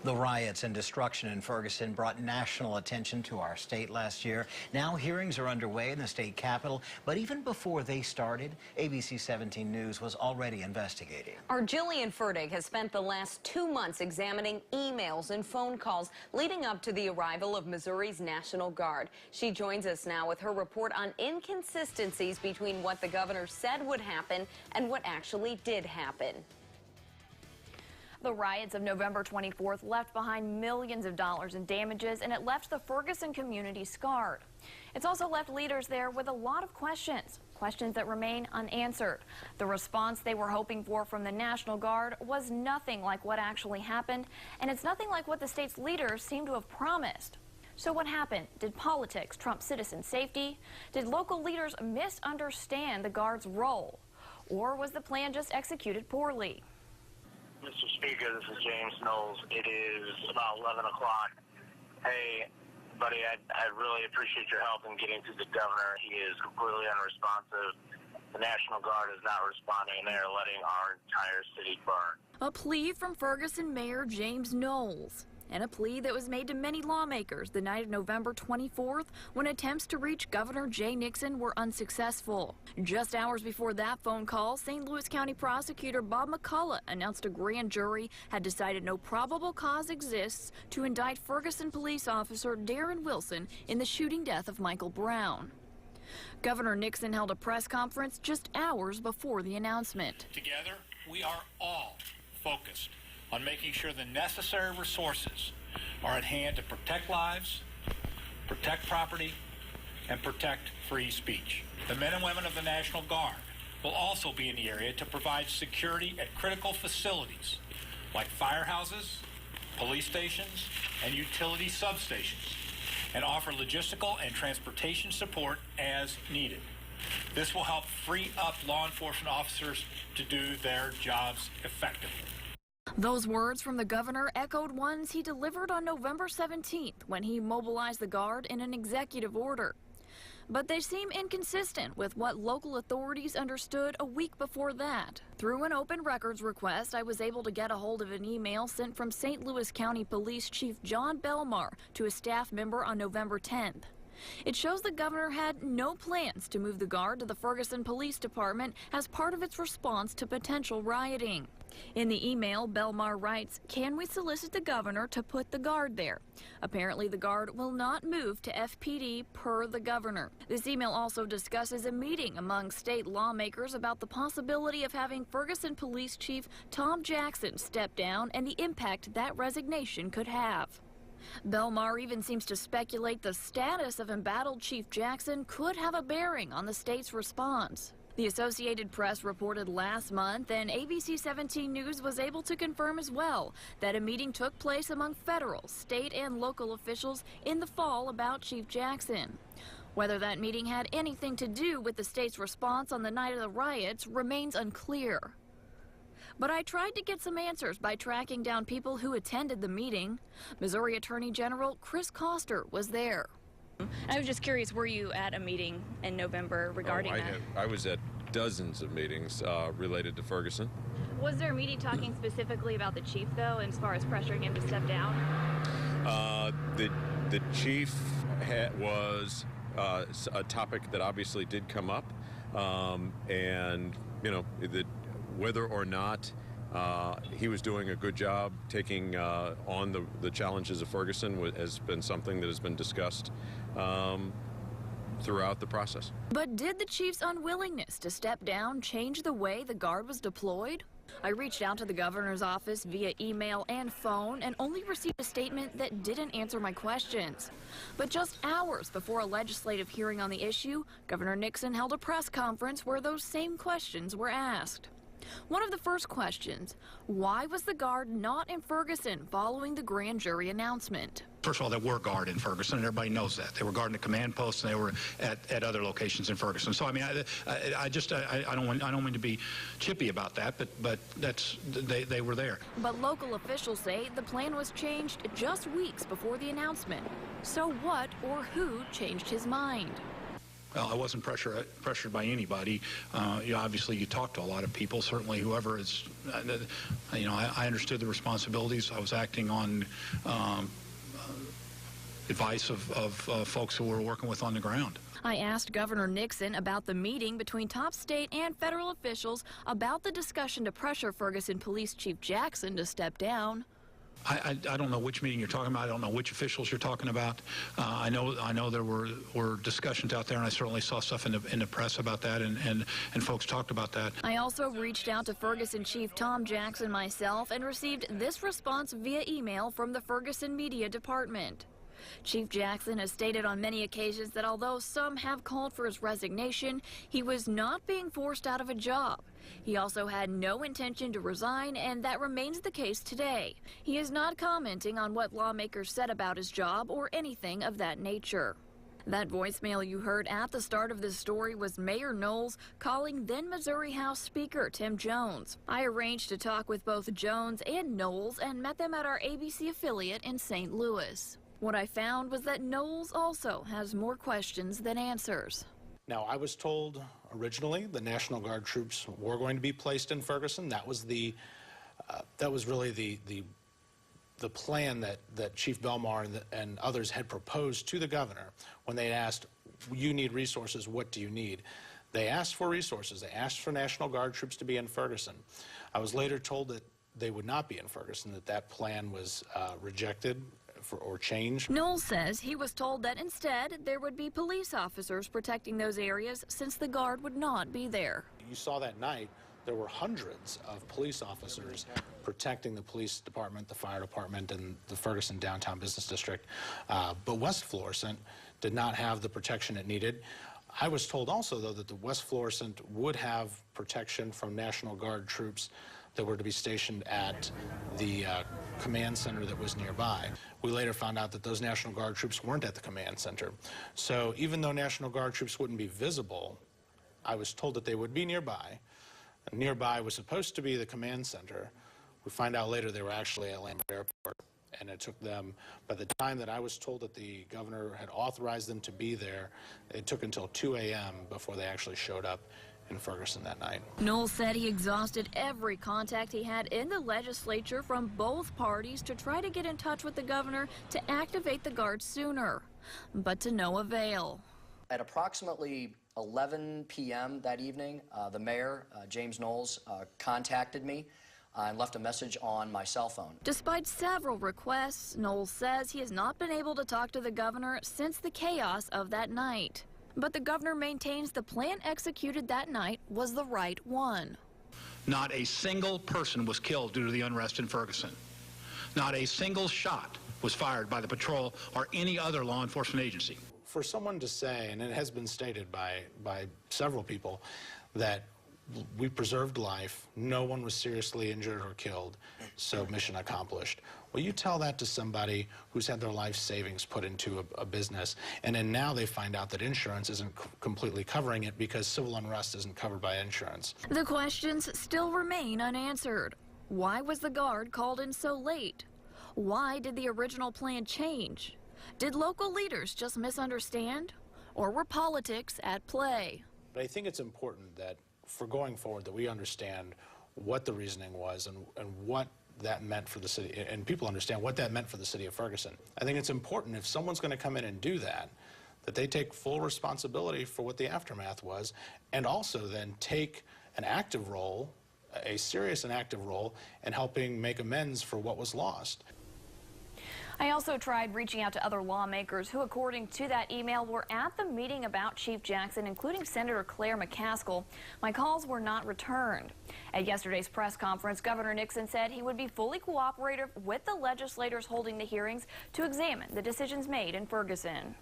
The riots and destruction in Ferguson brought national attention to our state last year. Now hearings are underway in the state capitol, but even before they started, ABC 17 News was already investigating. Our Jillian Ferdig has spent the last 2 months examining emails and phone calls leading up to the arrival of Missouri's National Guard. She joins us now with her report on inconsistencies between what the governor said would happen and what actually did happen. The riots of November 24th left behind millions of dollars in damages, and it left the Ferguson community scarred. It's also left leaders there with a lot of questions that remain unanswered. The response they were hoping for from the National Guard was nothing like what actually happened, and it's nothing like what the state's leaders seem to have promised. So what happened? Did politics trump citizen safety? Did local leaders misunderstand the Guard's role? Or was the plan just executed poorly? Mr. Speaker, this is James Knowles. It is about 11 o'clock. Hey, buddy, I really appreciate your help in getting to the governor. He is completely unresponsive. The National Guard is not responding, and they are letting our entire city burn. A plea from Ferguson Mayor James Knowles, and a plea that was made to many lawmakers the night of November 24th when attempts to reach Governor Jay Nixon were unsuccessful. Just hours before that phone call, St. Louis County Prosecutor Bob McCullough announced a grand jury had decided no probable cause exists to indict Ferguson police officer Darren Wilson in the shooting death of Michael Brown. Governor Nixon held a press conference just hours before the announcement. Together, we are all focused on making sure the necessary resources are at hand to protect lives, protect property, and protect free speech. The men and women of the National Guard will also be in the area to provide security at critical facilities like firehouses, police stations, and utility substations, and offer logistical and transportation support as needed. This will help free up law enforcement officers to do their jobs effectively. Those words from the governor echoed ones he delivered on November 17th when he mobilized the Guard in an executive order. But they seem inconsistent with what local authorities understood a week before that. Through an open records request, I was able to get a hold of an email sent from St. Louis County Police Chief John Belmar to a staff member on November 10th. It shows the governor had no plans to move the Guard to the Ferguson Police Department as part of its response to potential rioting. In the email, Belmar writes, "Can we solicit the governor to put the Guard there?" Apparently, the Guard will not move to FPD per the governor. This email also discusses a meeting among state lawmakers about the possibility of having Ferguson Police Chief Tom Jackson step down and the impact that resignation could have. Belmar even seems to speculate the status of embattled Chief Jackson could have a bearing on the state's response. The Associated Press reported last month, and ABC 17 News was able to confirm as well, that a meeting took place among federal, state, and local officials in the fall about Chief Jackson. Whether that meeting had anything to do with the state's response on the night of the riots remains unclear. But I tried to get some answers by tracking down people who attended the meeting. Missouri Attorney General Chris Koster was there. I was just curious, were you at a meeting in November regarding that? I was at dozens of meetings related to Ferguson. Was there a meeting talking specifically about the chief, though, as far as pressuring him to step down? The chief was a topic that obviously did come up, and you know, whether or not he was doing a good job taking on the challenges of Ferguson has been something that has been discussed throughout the process. But did the chief's unwillingness to step down change the way the Guard was deployed? I reached out to the governor's office via email and phone and only received a statement that didn't answer my questions. But just hours before a legislative hearing on the issue, Governor Nixon held a press conference where those same questions were asked. One of the first questions, why was the Guard not in Ferguson following the grand jury announcement? First of all, there were Guard in Ferguson, and everybody knows that. They were guarding the command posts, and they were at other locations in Ferguson. So, I mean, I don't mean to be chippy about that, but they were there. But local officials say the plan was changed just weeks before the announcement. So what or who changed his mind? Well, I wasn't pressured by anybody. Obviously, you talk to a lot of people. Certainly, whoever is, I understood the responsibilities. I was acting on advice of folks who were working with on the ground. I asked Governor Nixon about the meeting between top state and federal officials about the discussion to pressure Ferguson Police Chief Jackson to step down. I don't know which meeting you're talking about. I don't know which officials you're talking about. I know there were discussions out there, and I certainly saw stuff in the press about that, and folks talked about that. I also reached out to Ferguson Chief Tom Jackson myself and received this response via email from the Ferguson Media Department. Chief Jackson has stated on many occasions that although some have called for his resignation, he was not being forced out of a job. He also had no intention to resign, and that remains the case today. He is not commenting on what lawmakers said about his job or anything of that nature. That voicemail you heard at the start of this story was Mayor Knowles calling then Missouri House Speaker Tim Jones. I arranged to talk with both Jones and Knowles and met them at our ABC affiliate in St. Louis. What I found was that Knowles also has more questions than answers. Now, I was told originally the National Guard troops were going to be placed in Ferguson. That was really the plan that Chief Belmar and others had proposed to the governor when they asked, "You need resources. What do you need?" They asked for resources. They asked for National Guard troops to be in Ferguson. I was later told that they would not be in Ferguson, that plan was rejected or changed. Knowles says he was told that instead there would be police officers protecting those areas since the Guard would not be there. You saw that night there were hundreds of police officers protecting the police department, the fire department, and the Ferguson downtown business district. But West Florissant did not have the protection it needed. I was told also, though, that the West Florissant would have protection from National Guard troops that were to be stationed at the command center that was nearby. We later found out that those National Guard troops weren't at the command center. So even though National Guard troops wouldn't be visible, I was told that they would be nearby. And nearby was supposed to be the command center. We find out later they were actually at Lambert Airport, and it took them, by the time that I was told that the governor had authorized them to be there, it took until 2 a.m. before they actually showed up in Ferguson that night. Knowles said he exhausted every contact he had in the legislature from both parties to try to get in touch with the governor to activate the Guard sooner, but to no avail. At approximately 11 p.m. that evening, the mayor, James Knowles, contacted me and left a message on my cell phone. Despite several requests, Knowles says he has not been able to talk to the governor since the chaos of that night. But the governor maintains the plan executed that night was the right one. Not a single person was killed due to the unrest in Ferguson. Not a single shot was fired by the patrol or any other law enforcement agency. For someone to say, and it has been stated by several people, that we preserved life, no one was seriously injured or killed, so mission accomplished. Well, you tell that to somebody who's had their life savings put into a business, and then now they find out that insurance isn't completely covering it because civil unrest isn't covered by insurance. The questions still remain unanswered. Why was the Guard called in so late? Why did the original plan change? Did local leaders just misunderstand? Or were politics at play? But I think it's important that for going forward that we understand what the reasoning was and what that meant for the city, and people understand what that meant for the city of Ferguson. I think it's important if someone's going to come in and do that, that they take full responsibility for what the aftermath was, and also then take an active role, a serious and active role, in helping make amends for what was lost. I also tried reaching out to other lawmakers who, according to that email, were at the meeting about Chief Jackson, including Senator Claire McCaskill. My calls were not returned. At yesterday's press conference, Governor Nixon said he would be fully cooperative with the legislators holding the hearings to examine the decisions made in Ferguson.